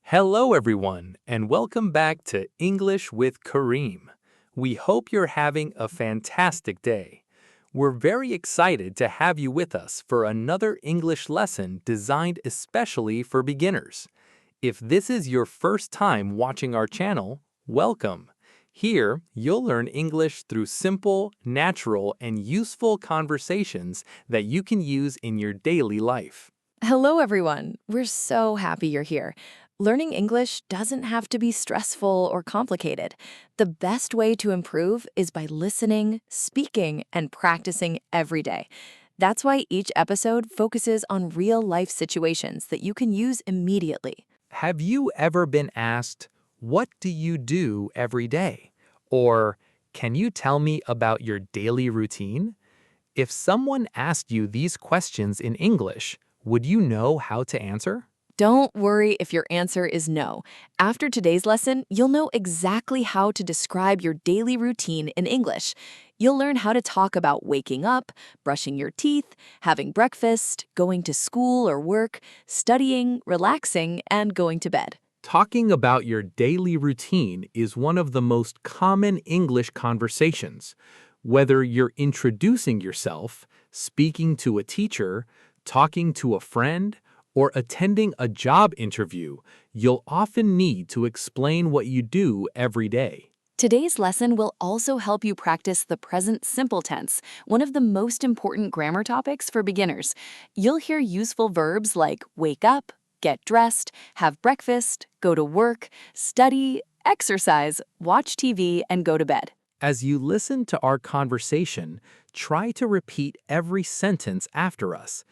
Hello, everyone, and welcome back to English with Karim. We hope you're having a fantastic day. We're very excited to have you with us for another English lesson designed especially for beginners. If this is your first time watching our channel, welcome. Here, you'll learn English through simple, natural, and useful conversations that you can use in your daily life. Hello, everyone. We're so happy you're here. Learning English doesn't have to be stressful or complicated. The best way to improve is by listening, speaking, and practicing every day. That's why each episode focuses on real-life situations that you can use immediately. Have you ever been asked, "What do you do every day?" Or, "Can you tell me about your daily routine?" If someone asked you these questions in English, would you know how to answer? Don't worry if your answer is no. After today's lesson, you'll know exactly how to describe your daily routine in English. You'll learn how to talk about waking up, brushing your teeth, having breakfast, going to school or work, studying, relaxing, and going to bed. Talking about your daily routine is one of the most common English conversations. Whether you're introducing yourself, speaking to a teacher, talking to a friend, or attending a job interview, you'll often need to explain what you do every day. Today's lesson will also help you practice the present simple tense, one of the most important grammar topics for beginners. You'll hear useful verbs like wake up, get dressed, have breakfast, go to work, study, exercise, watch TV, and go to bed. As you listen to our conversation, try to repeat every sentence after us.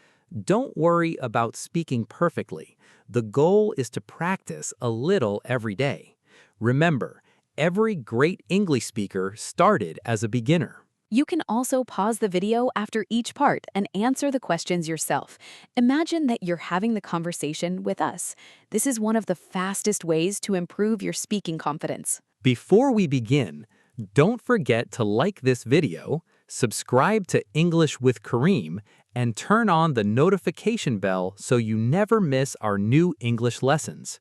Don't worry about speaking perfectly. The goal is to practice a little every day. Remember, every great English speaker started as a beginner. You can also pause the video after each part and answer the questions yourself. Imagine that you're having the conversation with us. This is one of the fastest ways to improve your speaking confidence. Before we begin, don't forget to like this video, subscribe to English with Karim, and turn on the notification bell so you never miss our new English lessons.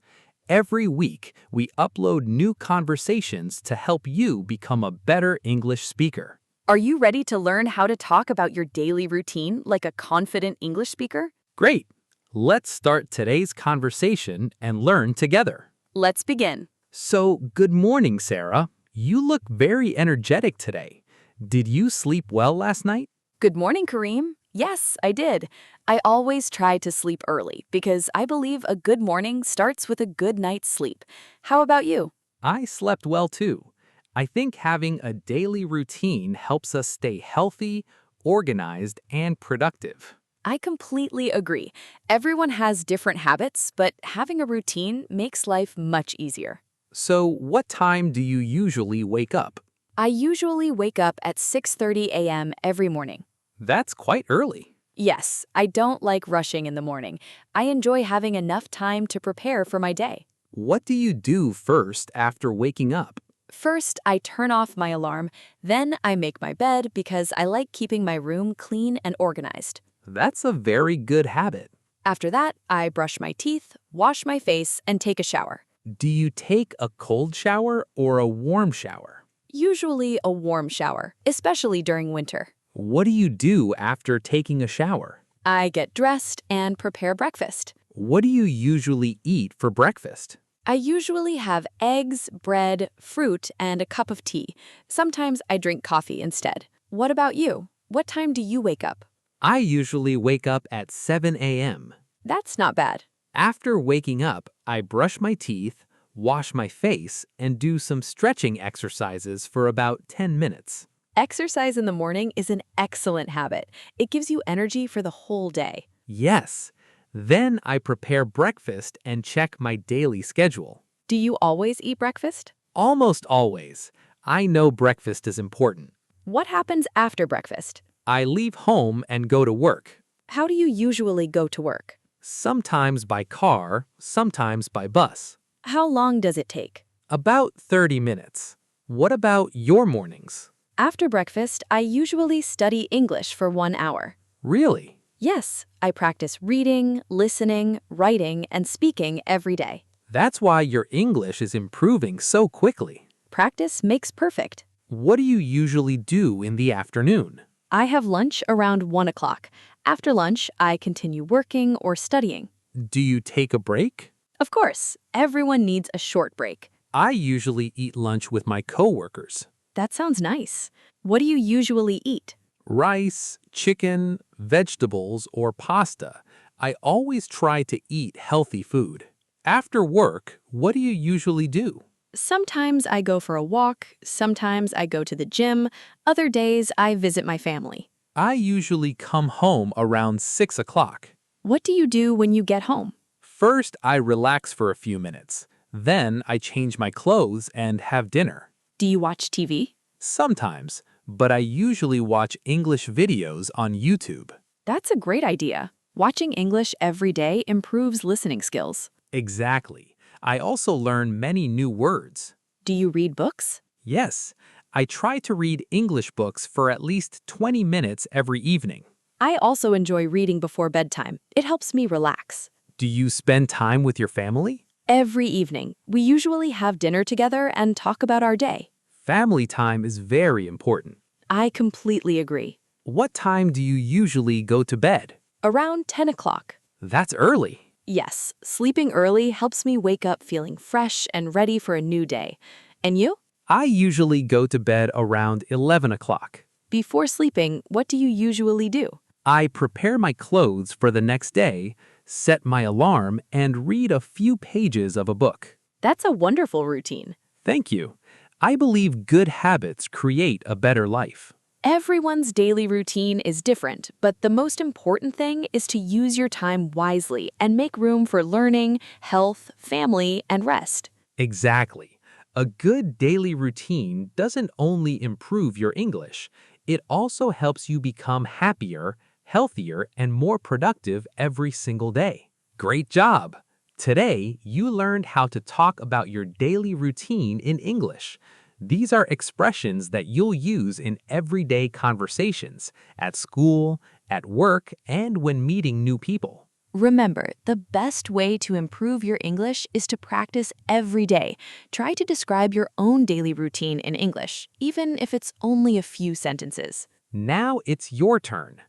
Every week, we upload new conversations to help you become a better English speaker. Are you ready to learn how to talk about your daily routine like a confident English speaker? Great! Let's start today's conversation and learn together. Let's begin. So, good morning, Sarah. You look very energetic today. Did you sleep well last night? Good morning, Karim. Yes, I did. I always try to sleep early because I believe a good morning starts with a good night's sleep. How about you? I slept well too. I think having a daily routine helps us stay healthy, organized, and productive. I completely agree. Everyone has different habits, but having a routine makes life much easier. So, what time do you usually wake up? I usually wake up at 6:30 a.m. every morning. That's quite early. Yes, I don't like rushing in the morning. I enjoy having enough time to prepare for my day. What do you do first after waking up? First, I turn off my alarm, then I make my bed because I like keeping my room clean and organized. That's a very good habit. After that, I brush my teeth, wash my face, and take a shower. Do you take a cold shower or a warm shower? Usually a warm shower, especially during winter. What do you do after taking a shower? I get dressed and prepare breakfast. What do you usually eat for breakfast? I usually have eggs, bread, fruit, and a cup of tea. Sometimes I drink coffee instead. What about you? What time do you wake up? I usually wake up at 7 a.m. That's not bad. After waking up, I brush my teeth, wash my face, and do some stretching exercises for about 10 minutes. Exercise in the morning is an excellent habit. It gives you energy for the whole day. Yes. Then I prepare breakfast and check my daily schedule. Do you always eat breakfast? Almost always. I know breakfast is important. What happens after breakfast? I leave home and go to work. How do you usually go to work? Sometimes by car, sometimes by bus. How long does it take? About 30 minutes. What about your mornings? After breakfast, I usually study English for 1 hour. Really? Yes, I practice reading, listening, writing, and speaking every day. That's why your English is improving so quickly. Practice makes perfect. What do you usually do in the afternoon? I have lunch around 1 o'clock. After lunch, I continue working or studying. Do you take a break? Of course, everyone needs a short break. I usually eat lunch with my coworkers. That sounds nice. What do you usually eat? Rice, chicken, vegetables, or pasta. I always try to eat healthy food. After work, what do you usually do? Sometimes I go for a walk, sometimes I go to the gym, other days I visit my family. I usually come home around 6 o'clock. What do you do when you get home? First, I relax for a few minutes. Then I change my clothes and have dinner. Do you watch TV? Sometimes, but I usually watch English videos on YouTube. That's a great idea. Watching English every day improves listening skills. Exactly. I also learn many new words. Do you read books? Yes, I try to read English books for at least 20 minutes every evening. I also enjoy reading before bedtime. It helps me relax. Do you spend time with your family? Every evening, we usually have dinner together and talk about our day. Family time is very important. I completely agree. What time do you usually go to bed? Around 10 o'clock. That's early. Yes, sleeping early helps me wake up feeling fresh and ready for a new day. And you? I usually go to bed around 11 o'clock. Before sleeping, what do you usually do? I prepare my clothes for the next day, set my alarm, and read a few pages of a book. That's a wonderful routine. Thank you. I believe good habits create a better life. Everyone's daily routine is different, but the most important thing is to use your time wisely and make room for learning, health, family, and rest. Exactly. A good daily routine doesn't only improve your English, it also helps you become happier, healthier, and more productive every single day. Great job! Today, you learned how to talk about your daily routine in English. These are expressions that you'll use in everyday conversations, at school, at work, and when meeting new people. Remember, the best way to improve your English is to practice every day. Try to describe your own daily routine in English, even if it's only a few sentences. Now it's your turn.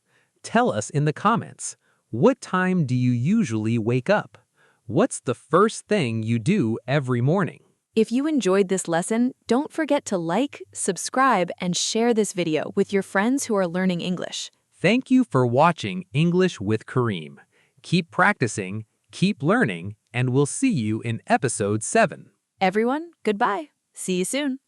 Tell us in the comments, what time do you usually wake up? What's the first thing you do every morning? If you enjoyed this lesson, don't forget to like, subscribe, and share this video with your friends who are learning English. Thank you for watching English with Karim. Keep practicing, keep learning, and we'll see you in episode 7. Everyone, goodbye. See you soon.